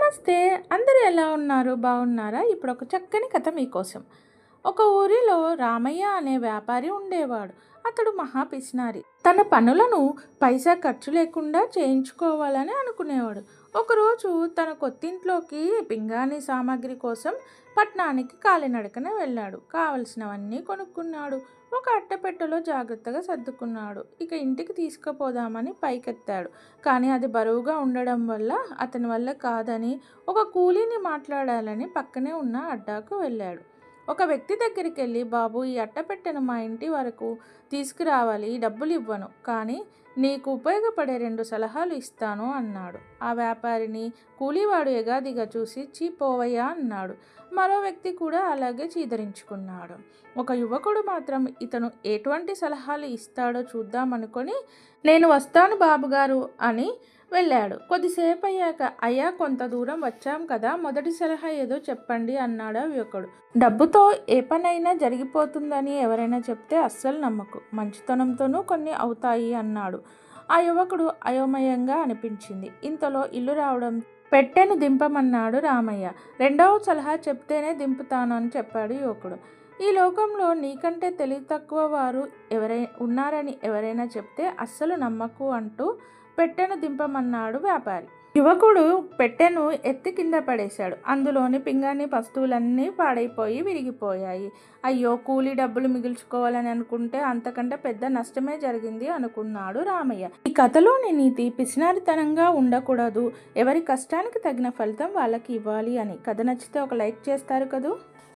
నమస్తే. అందరూ ఎలా ఉన్నారు? బాగున్నారా? ఇప్పుడు ఒక చక్కని కథ మీకోసం. ఒక ఊరిలో రామయ్య అనే వ్యాపారి ఉండేవాడు. అతడు మహా పిసినారి. తన పనులను పైసా ఖర్చు లేకుండా చేయించుకోవాలని అనుకునేవాడు. ఒకరోజు తన కొత్తింట్లోకి పింగాణీ సామాగ్రి కోసం పట్నానికి కాలినడకన వెళ్ళాడు. కావలసినవన్నీ కొనుక్కున్నాడు. ఒక అట్టపెట్టెలో జాగ్రత్తగా సర్దుకున్నాడు. ఇక ఇంటికి తీసుకుపోదామని పైకెత్తాడు. కానీ అది బరువుగా ఉండడం వల్ల అతని వల్ల కాదని ఒక కూలీని మాట్లాడాలని పక్కనే ఉన్న అడ్డాకు వెళ్ళాడు. ఒక వ్యక్తి దగ్గరికి వెళ్ళి, బాబు, ఈ అట్టపెట్టెను మా ఇంటి వరకు తీసుకురావాలి, డబ్బులు ఇవ్వను, కానీ నీకు ఉపయోగపడే 2 సలహాలు ఇస్తాను అన్నాడు. ఆ వ్యాపారిని కూలీవాడు ఎగాదిగా చూసి, చీ పోవయ్యా అన్నాడు. మరో వ్యక్తి కూడా అలాగే చీదరించుకున్నాడు. ఒక యువకుడు మాత్రం ఇతను ఎటువంటి సలహాలు ఇస్తాడో చూద్దామనుకొని, నేను వస్తాను బాబుగారు అని వెళ్ళాడు. కొద్దిసేపు అయ్యాక, అయ్యా, కొంత దూరం వచ్చాం కదా, మొదటి సలహా ఏదో చెప్పండి అన్నాడు ఆ యువకుడు. డబ్బుతో ఏ పనైనా జరిగిపోతుందని ఎవరైనా చెప్తే అస్సలు నమ్మకు, మంచితనంతోనూ కొన్ని అవుతాయి అన్నాడు. ఆ యువకుడు అయోమయంగా అనిపించింది. ఇంతలో ఇల్లు రావడం, పెట్టెను దింపమన్నాడు రామయ్య. రెండవ సలహా చెప్తేనే దింపుతాను అని చెప్పాడు యువకుడు. ఈ లోకంలో నీకంటే తెలివి తక్కువ వారు ఉన్నారని ఎవరైనా చెప్తే అస్సలు నమ్మకు అంటూ పెట్టెను దింపమన్నాడు వ్యాపారి. యువకుడు పెట్టెను ఎత్తి కింద పడేశాడు. అందులోని పింగాణీ వస్తువులన్నీ పాడైపోయి విరిగిపోయాయి. అయ్యో, కూలీ డబ్బులు మిగుల్చుకోవాలని అనుకుంటే అంతకంటే పెద్ద నష్టమే జరిగింది అనుకున్నాడు రామయ్య. ఈ కథలోని నీతి పిసినారితనంగా ఉండకూడదు, ఎవరి కష్టానికి తగిన ఫలితం వాళ్ళకి ఇవ్వాలి అని. కథ నచ్చితే ఒక లైక్ చేస్తారు కదూ.